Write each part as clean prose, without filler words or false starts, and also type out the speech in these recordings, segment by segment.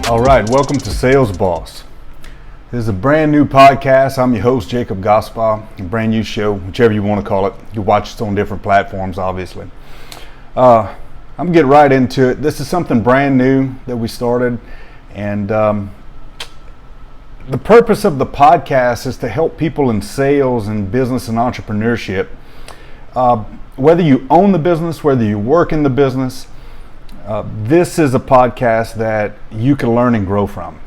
All right, welcome to Sales Boss. This is a brand new podcast. I'm your host, Jacob Gaspar. A brand new show, whichever you want to call it. You watch it on different platforms, obviously. I'm gonna get right into it. This is something brand new that we started, and the purpose of the podcast is to help people in sales and business and entrepreneurship. Whether you own the business, whether you work in the business, this is a podcast that you can learn and grow from.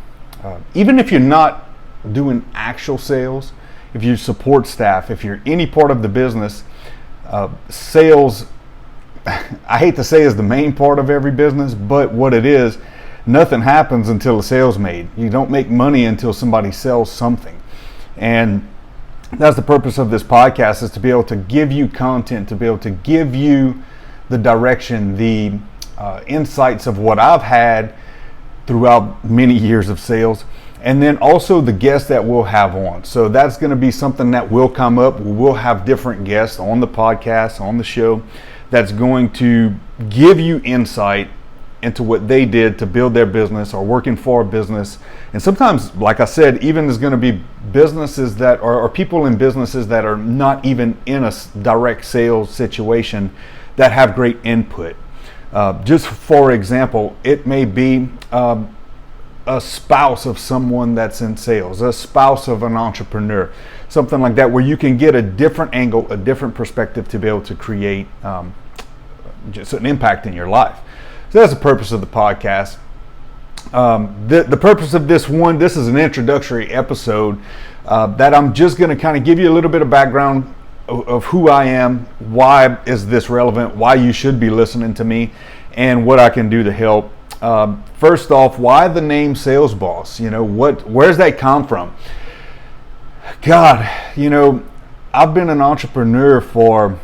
Even if you're not doing actual sales, if you support staff, if you're any part of the business, sales, I hate to say is the main part of every business, but what it is, nothing happens until the sale's made. You don't make money until somebody sells something. And that's the purpose of this podcast, is to be able to give you content, to be able to give you the direction, the insights of what I've had throughout many years of sales, and then also the guests that we'll have on. So that's going to be something that will come up. We'll have different guests on the podcast, on the show, that's going to give you insight into what they did to build their business or working for a business. And sometimes, like I said, even there's going to be businesses that or people in businesses that are not even in a direct sales situation that have great input. Just for example, it may be a spouse of someone that's in sales, a spouse of an entrepreneur, something like that, where you can get a different angle, a different perspective to be able to create just an impact in your life. So that's the purpose of the podcast. The purpose of this is an introductory episode that I'm just going to kind of give you a little bit of background of who I am, why is this relevant, why you should be listening to me, and what I can do to help. First off, why the name Sales Boss? Where's that come from? God, I've been an entrepreneur or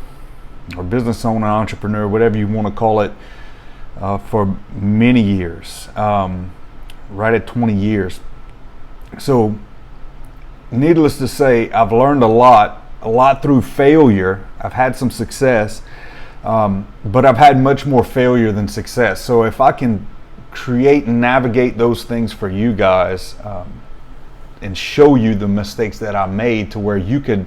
business owner, entrepreneur, whatever you want to call it, for many years, right at 20 years. So needless to say, I've learned a lot through failure. I've had some success, but I've had much more failure than success. So if I can create and navigate those things for you guys, and show you the mistakes that I made to where you could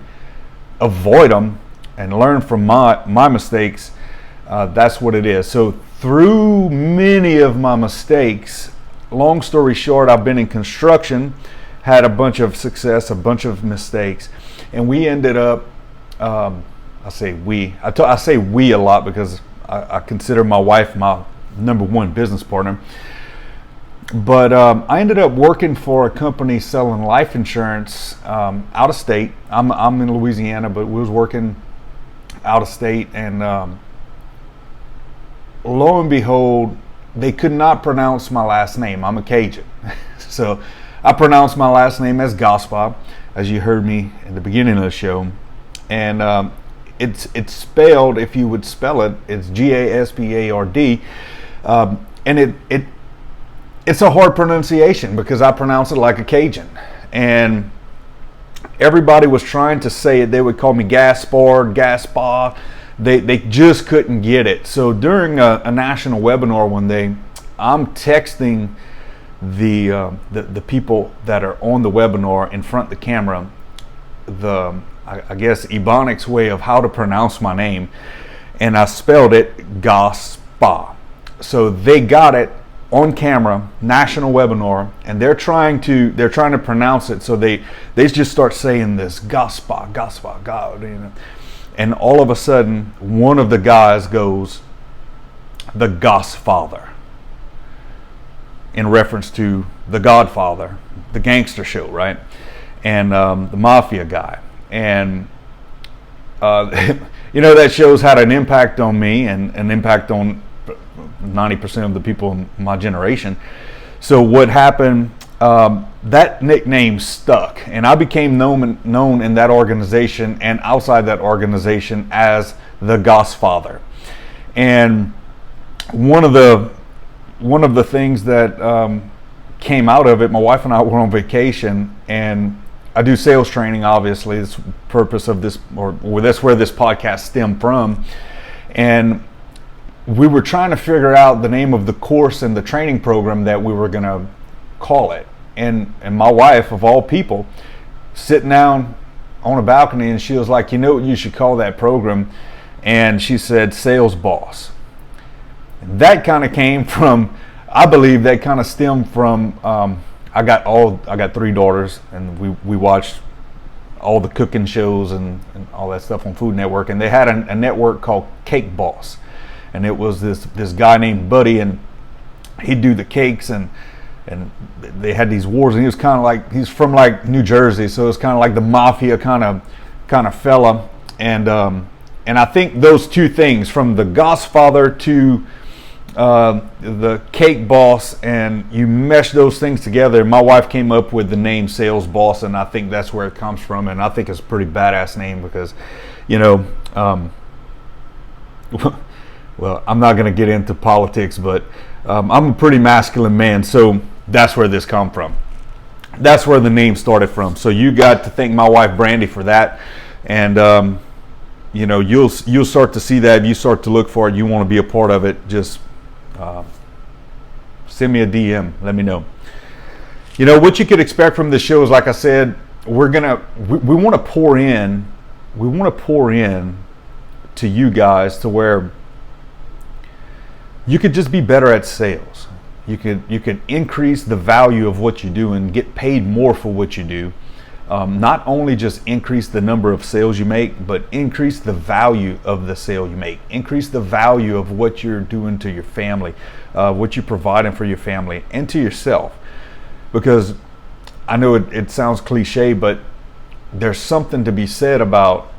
avoid them and learn from my mistakes, that's what it is. So through many of my mistakes, long story short, I've been in construction, had a bunch of success, a bunch of mistakes, and we ended up, I say we a lot because I consider my wife my number one business partner. But I ended up working for a company selling life insurance out of state. I'm in Louisiana, but we was working out of state, and lo and behold, they could not pronounce my last name. I'm a Cajun. So I pronounced my last name as Gaspar, as you heard me in the beginning of the show. And it's spelled, if you would spell it, it's Gaspard. And it's a hard pronunciation because I pronounce it like a Cajun. And everybody was trying to say it. They would call me Gaspar. They just couldn't get it. So during a national webinar one day, I'm texting the people that are on the webinar in front of the camera, I guess Ebonics way of how to pronounce my name, and I spelled it Gaspar. So they got it on camera, national webinar, and they're trying to pronounce it. So they just start saying this Gaspar, God, and all of a sudden one of the guys goes, the Godfather, in reference to The Godfather, the gangster show, right? And the mafia guy. And that show's had an impact on me and an impact on 90% of the people in my generation. So what happened, that nickname stuck, and I became known in that organization and outside that organization as the Godfather. And one of the things that came out of it, my wife and I were on vacation, and I do sales training, obviously. It's the purpose of this, or that's where this podcast stemmed from. And we were trying to figure out the name of the course and the training program that we were going to call it. And my wife, of all people, sitting down on a balcony, and she was like, you know what you should call that program? And she said, Sales Boss. And that kind of came from, I believe that kind of stemmed from, I got 3 daughters, and we watched all the cooking shows and all that stuff on Food Network, and they had a network called Cake Boss, and it was this guy named Buddy, and he'd do the cakes, and they had these wars, and he was kind of like, he's from like New Jersey, so it's kind of like the mafia kind of fella, and I think those two things, from the Godfather to the Cake Boss, and you mesh those things together. My wife came up with the name Sales Boss, and I think that's where it comes from, and I think it's a pretty badass name because, you know, well, I'm not going to get into politics, but I'm a pretty masculine man, so that's where this come from. That's where the name started from. So you got to thank my wife Brandy for that, and you know, you'll start to see that. You start to look for it. You want to be a part of it. Just send me a DM. Let me know. You know what you could expect from this show is, like I said, we want to pour in. We want to pour in to you guys to where you could just be better at sales. You could increase the value of what you do and get paid more for what you do. Not only just increase the number of sales you make, but increase the value of the sale you make. Increase the value of what you're doing to your family, what you're providing for your family and to yourself. Because I know it sounds cliche, but there's something to be said about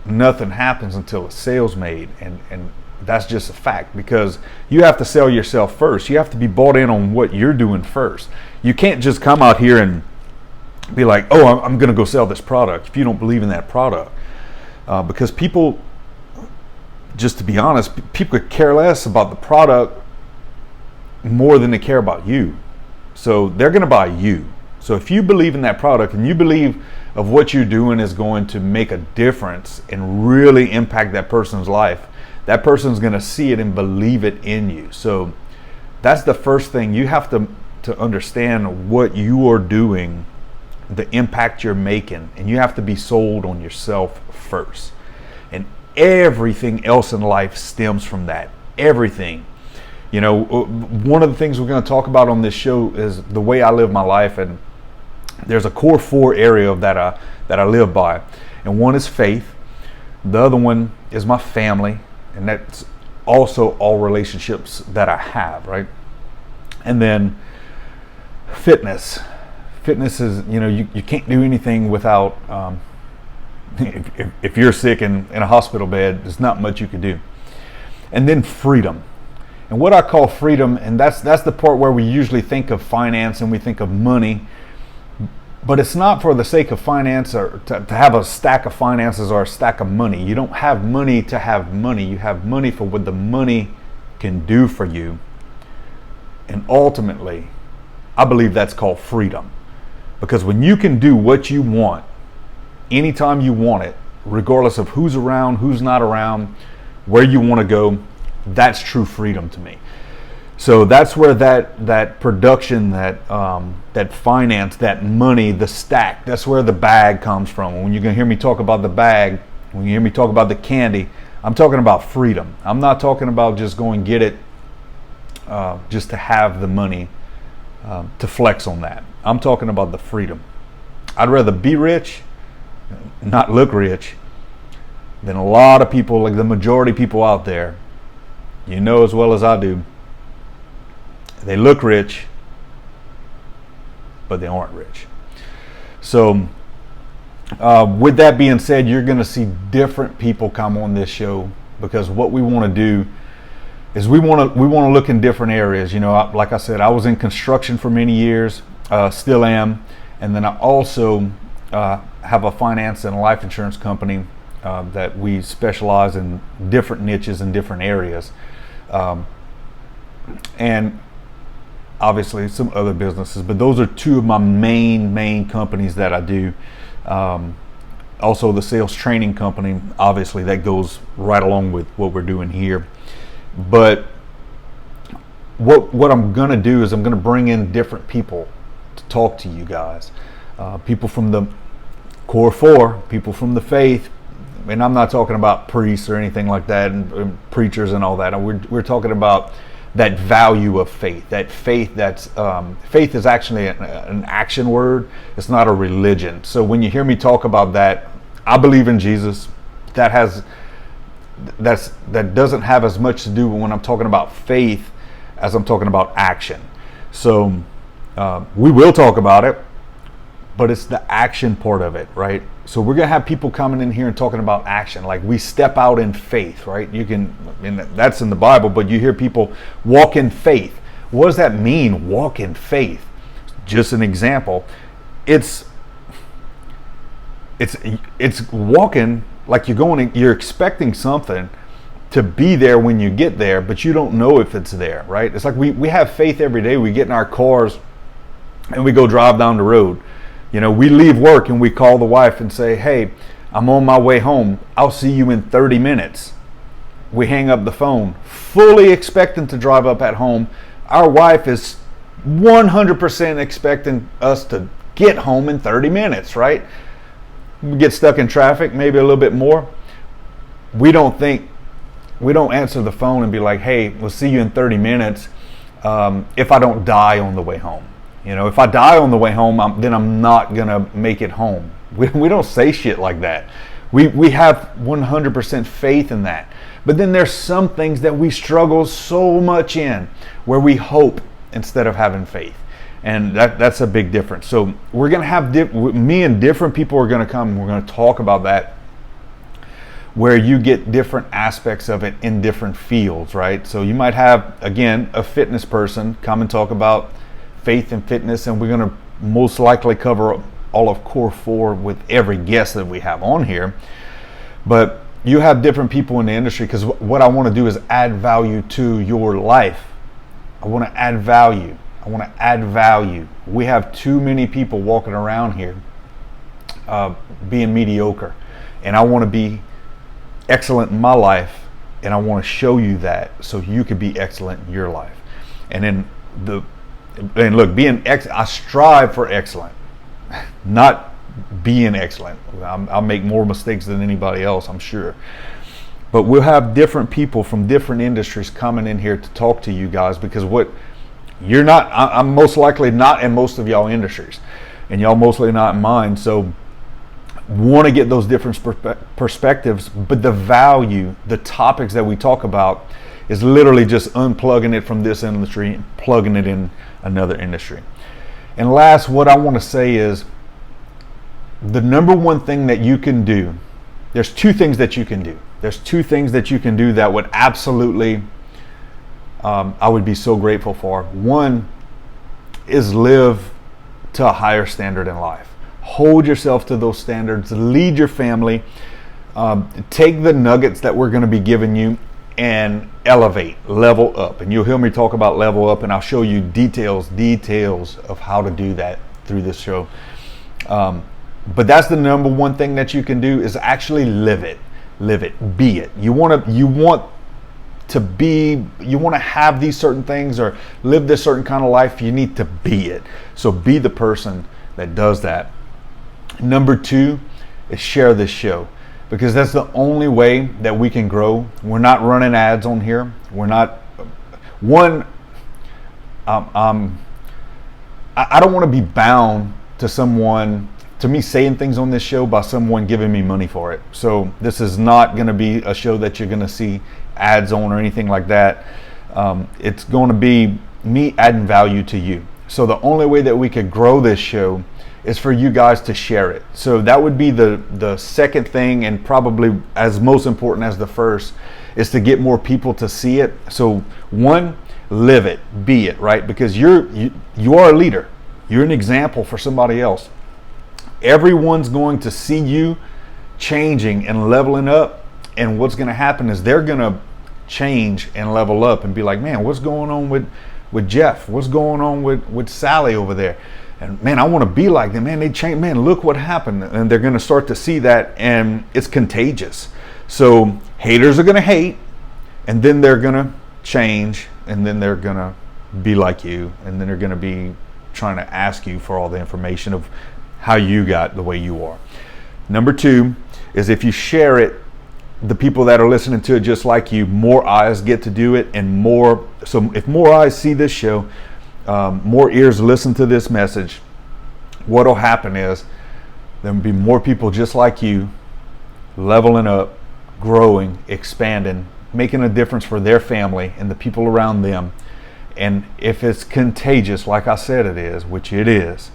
nothing happens until a sale's made, and that's just a fact, because you have to sell yourself first. You have to be bought in on what you're doing first. You can't just come out here and be like, oh, I'm going to go sell this product if you don't believe in that product. Because people, just to be honest, people could care less about the product more than they care about you. So they're going to buy you. So if you believe in that product and you believe of what you're doing is going to make a difference and really impact that person's life, that person's going to see it and believe it in you. So that's the first thing. You have to understand what you are doing, the impact you're making, and you have to be sold on yourself first. And everything else in life stems from that. Everything. You know, one of the things we're going to talk about on this show is the way I live my life, and there's a core 4 area of that I live by. And one is faith. The other one is my family, and that's also all relationships that I have, right? And then fitness. Fitness is, you know, you can't do anything without, if you're sick in a hospital bed, there's not much you can do. And then freedom. And what I call freedom, and that's the part where we usually think of finance and we think of money, but it's not for the sake of finance or to have a stack of finances or a stack of money. You don't have money to have money. You have money for what the money can do for you. And ultimately, I believe that's called freedom. Because when you can do what you want, anytime you want it, regardless of who's around, who's not around, where you want to go, that's true freedom to me. So that's where that production, that finance, that money, the stack, that's where the bag comes from. When you're going to hear me talk about the bag, when you hear me talk about the candy, I'm talking about freedom. I'm not talking about just going get it just to have the money to flex on that. I'm talking about the freedom. I'd rather be rich, not look rich, than a lot of people, like the majority of people out there. You know as well as I do, they look rich, but they aren't rich. So with that being said, you're going to see different people come on this show, because what we want to do is we want to look in different areas. You know, like I said, I was in construction for many years, still am, and then I also have a finance and a life insurance company that we specialize in different niches in different areas, and obviously some other businesses, but those are 2 of my main companies that I do. Also the sales training company, obviously that goes right along with what we're doing here. But what I'm going to do is I'm going to bring in different people talk to you guys. People from the core four, people from the faith, and I'm not talking about priests or anything like that, and preachers and all that. We're talking about that value of faith. That faith faith is actually an action word. It's not a religion. So when you hear me talk about that, I believe in Jesus. That doesn't have as much to do when I'm talking about faith as I'm talking about action. So we will talk about it, but it's the action part of it, right? So we're gonna have people coming in here and talking about action, like we step out in faith, right? That's in the Bible, but you hear people walk in faith. What does that mean, walk in faith? Just an example. It's walking like you're expecting something to be there when you get there, but you don't know if it's there, right? It's like we have faith every day. We get in our cars and we go drive down the road. We leave work and we call the wife and say, hey, I'm on my way home. I'll see you in 30 minutes. We hang up the phone, fully expecting to drive up at home. Our wife is 100% expecting us to get home in 30 minutes, right? We get stuck in traffic, maybe a little bit more. We don't answer the phone and be like, hey, we'll see you in 30 minutes if I don't die on the way home. If I die on the way home, then I'm not going to make it home. We don't say shit like that. We have 100% faith in that. But then there's some things that we struggle so much in where we hope instead of having faith. And that's a big difference. So we're going to have, me and different people are going to come and we're going to talk about that, where you get different aspects of it in different fields, right? So you might have, again, a fitness person come and talk about faith and fitness, and we're going to most likely cover all of core 4 with every guest that we have on here. But you have different people in the industry, because what I want to do is add value to your life. I want to add value. We have too many people walking around here being mediocre, and I want to be excellent in my life, and I want to show you that so you can be excellent in your life. And look, I strive for excellent, not being excellent. I'll make more mistakes than anybody else, I'm sure. But we'll have different people from different industries coming in here to talk to you guys, because I'm most likely not in most of y'all industries, and y'all mostly not in mine. So want to get those different perspectives, but the value, the topics that we talk about is literally just unplugging it from this industry and plugging it in another industry. And last, what I want to say is the number one thing that you can do, there's two things that you can do. That would absolutely, I would be so grateful for. One is live to a higher standard in life. Hold yourself to those standards, lead your family, take the nuggets that we're going to be giving you and elevate, level up. And you'll hear me talk about level up, and I'll show you details of how to do that through this show. But that's the number one thing that you can do, is actually live it, be it. You want to have these certain things or live this certain kind of life, you need to be it. So be the person that does that. Number 2 is share this show, because that's the only way that we can grow. We're not running ads on here. We're not I don't want to be bound to me saying things on this show by someone giving me money for it. So this is not going to be a show that you're going to see ads on or anything like that. It's going to be me adding value to you. So the only way that we could grow this show is for you guys to share it. So that would be the second thing, and probably as most important as the first, is to get more people to see it. So one, live it, be it, right? Because you are a leader. You're an example for somebody else. Everyone's going to see you changing and leveling up, and what's going to happen is they're going to change and level up and be like, man, what's going on with Jeff? What's going on with Sally over there? And man, I want to be like them. Man, they changed. Man, look what happened. And they're going to start to see that, and it's contagious. So haters are going to hate, and then they're going to change, and then they're going to be like you, and then they're going to be trying to ask you for all the information of how you got the way you are. Number two is if you share it, the people that are listening to it just like you, more eyes get to do it, and so if more eyes see this show, more ears listen to this message, what'll happen is there'll be more people just like you leveling up, growing, expanding, making a difference for their family and the people around them. And if it's contagious, like I said it is, which it is,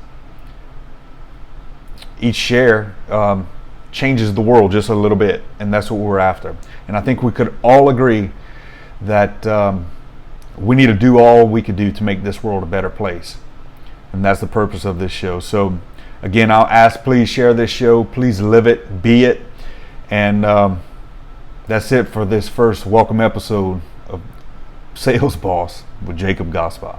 each share changes the world just a little bit, and that's what we're after. And I think we could all agree that we need to do all we could do to make this world a better place. And that's the purpose of this show. So again, I'll ask, please share this show, please live it, be it. And that's it for this first welcome episode of Sales Boss with Jacob Gospa.